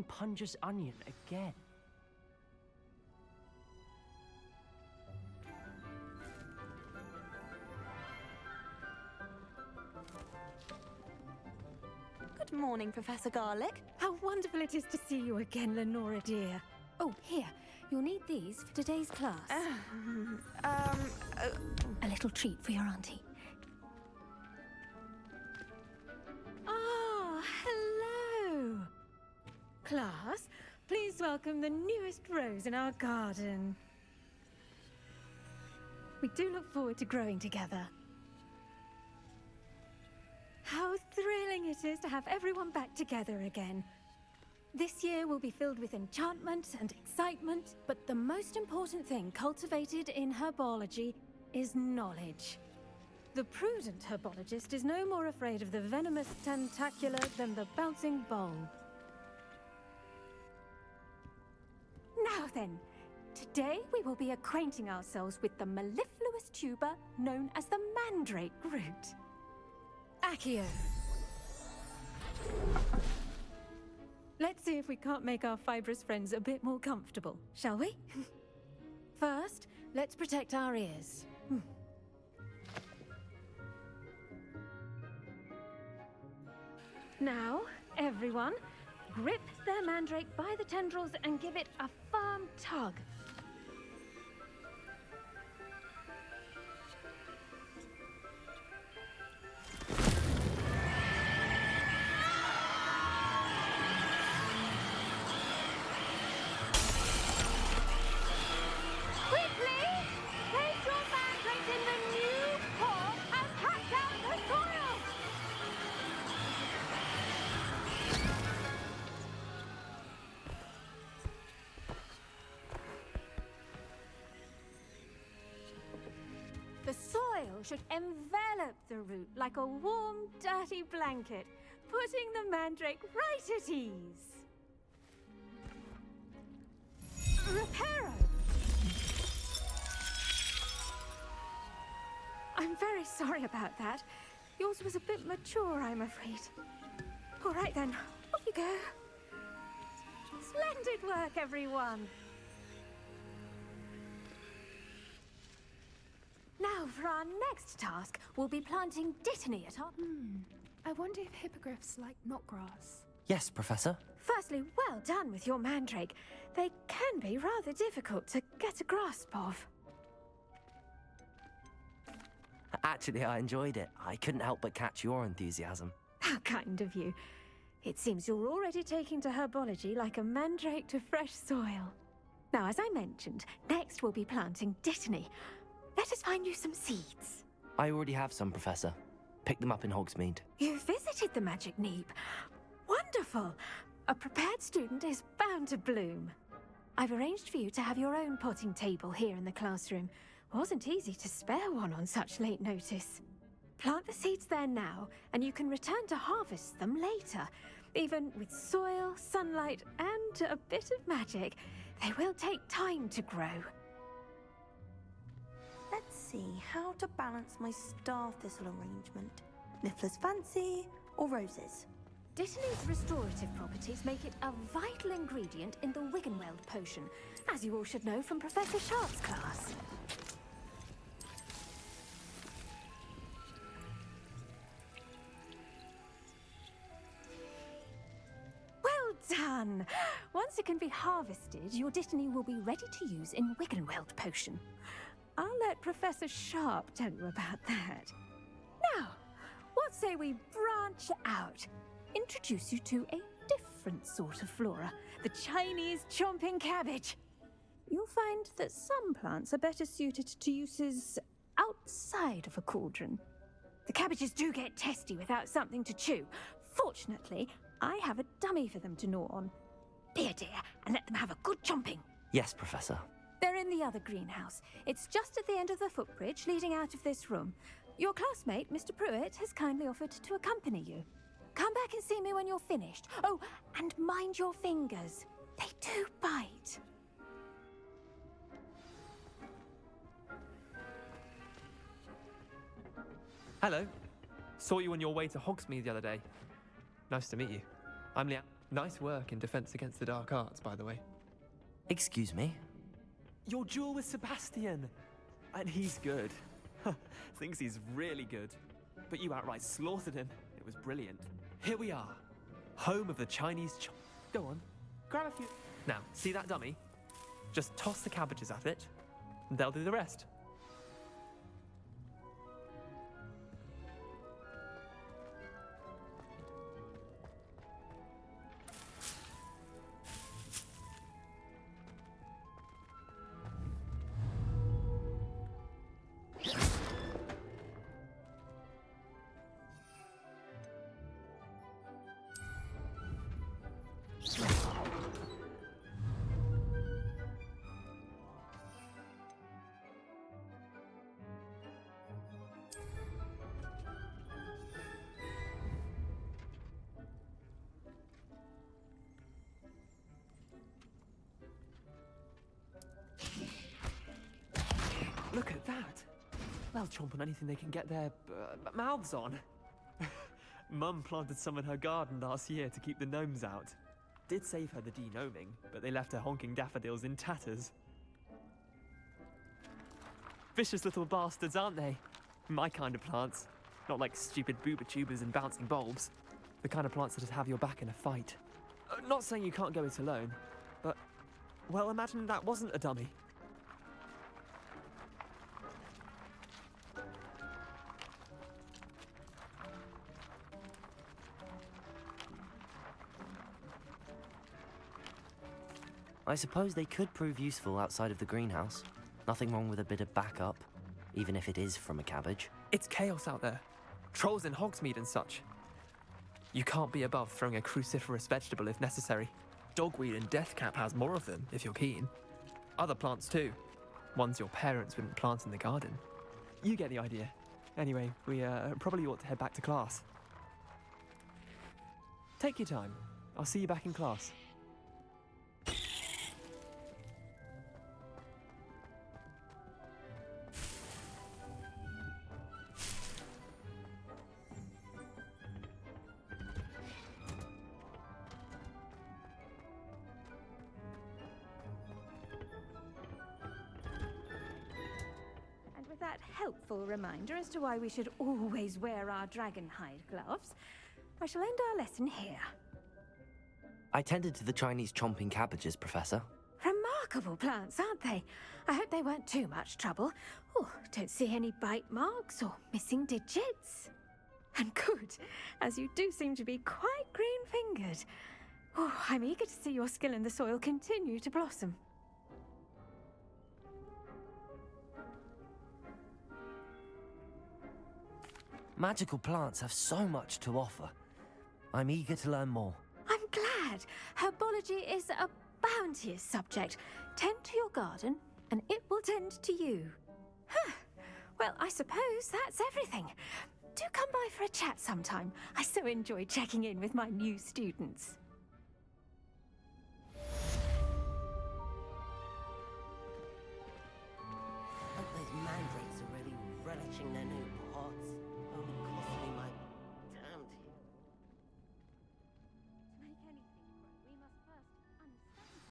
Punja's onion again. Good morning, Professor Garlic. How wonderful it is to see you again, Lenora dear. Oh, here. You'll need these for today's class. A little treat for your auntie. Ah, hello. Class, please welcome the newest rose in our garden. We do look forward to growing together. How thrilling it is to have everyone back together again. This year will be filled with enchantment and excitement, but the most important thing cultivated in herbology is knowledge. The prudent herbologist is no more afraid of the venomous tentacula than the bouncing bulb. Now then, today we will be acquainting ourselves with the mellifluous tuber known as the mandrake root. Accio. Let's see if we can't make our fibrous friends a bit more comfortable, shall we? First, let's protect our ears. Now, everyone, grip their mandrake by the tendrils and give it a firm tug. The soil should envelop the root like a warm, dirty blanket, putting the mandrake right at ease. Reparo! I'm very sorry about that. Yours was a bit mature, I'm afraid. All right then, off you go. Splendid work, everyone! Now, for our next task, we'll be planting dittany at our... I wonder if hippogriffs like knotgrass. Yes, Professor. Firstly, well done with your mandrake. They can be rather difficult to get a grasp of. Actually, I enjoyed it. I couldn't help but catch your enthusiasm. How kind of you. It seems you're already taking to herbology like a mandrake to fresh soil. Now, as I mentioned, next we'll be planting dittany. Let us find you some seeds. I already have some, Professor. Picked them up in Hogsmeade. You visited the Magic Neep. Wonderful! A prepared student is bound to bloom. I've arranged for you to have your own potting table here in the classroom. Wasn't easy to spare one on such late notice. Plant the seeds there now, and you can return to harvest them later. Even with soil, sunlight, and a bit of magic, they will take time to grow. Let's see how to balance my star thistle arrangement. Niffler's fancy or roses? Dittany's restorative properties make it a vital ingredient in the Wiggenweld potion, as you all should know from Professor Sharp's class. Well done! Once it can be harvested, your dittany will be ready to use in Wiggenweld potion. I'll let Professor Sharp tell you about that. Now, what say we branch out? Introduce you to a different sort of flora, the Chinese chomping cabbage. You'll find that some plants are better suited to uses outside of a cauldron. The cabbages do get testy without something to chew. Fortunately, I have a dummy for them to gnaw on. Be a dear and let them have a good chomping. Yes, Professor. They're in the other greenhouse. It's just at the end of the footbridge leading out of this room. Your classmate, Mr. Pruitt, has kindly offered to accompany you. Come back and see me when you're finished. Oh, and mind your fingers. They do bite. Hello. Saw you on your way to Hogsmeade the other day. Nice to meet you. I'm Liam. Nice work in Defense Against the Dark Arts, by the way. Excuse me? Your duel with Sebastian! And he's good. Thinks he's really good. But you outright slaughtered him. It was brilliant. Here we are. Home of the Chinese Go on, grab a few. Now, see that dummy? Just toss the cabbages at it, and they'll do the rest. Look at that! They'll chomp on anything they can get their mouths on. Mum planted some in her garden last year to keep the gnomes out. Did save her the de-gnoming, but they left her honking daffodils in tatters. Vicious little bastards, aren't they? My kind of plants. Not like stupid booba tubers and bouncing bulbs. The kind of plants that have your back in a fight. Not saying you can't go it alone, but, well, imagine that wasn't a dummy. I suppose they could prove useful outside of the greenhouse. Nothing wrong with a bit of backup, even if it is from a cabbage. It's chaos out there. Trolls in Hogsmeade and such. You can't be above throwing a cruciferous vegetable if necessary. Dogweed and deathcap has more of them, if you're keen. Other plants too. Ones your parents wouldn't plant in the garden. You get the idea. Anyway, we probably ought to head back to class. Take your time. I'll see you back in class. That helpful reminder as to why we should always wear our dragonhide gloves, I shall end our lesson here. I tended to the Chinese chomping cabbages, Professor. Remarkable plants, aren't they? I hope they weren't too much trouble. Oh, don't see any bite marks or missing digits. And good, as you do seem to be quite green-fingered. Oh, I'm eager to see your skill in the soil continue to blossom. Magical plants have so much to offer. I'm eager to learn more. I'm glad. Herbology is a bounteous subject. Tend to your garden, and it will tend to you. Huh. Well, I suppose that's everything. Do come by for a chat sometime. I so enjoy checking in with my new students. Hope those mandrakes are really relishing their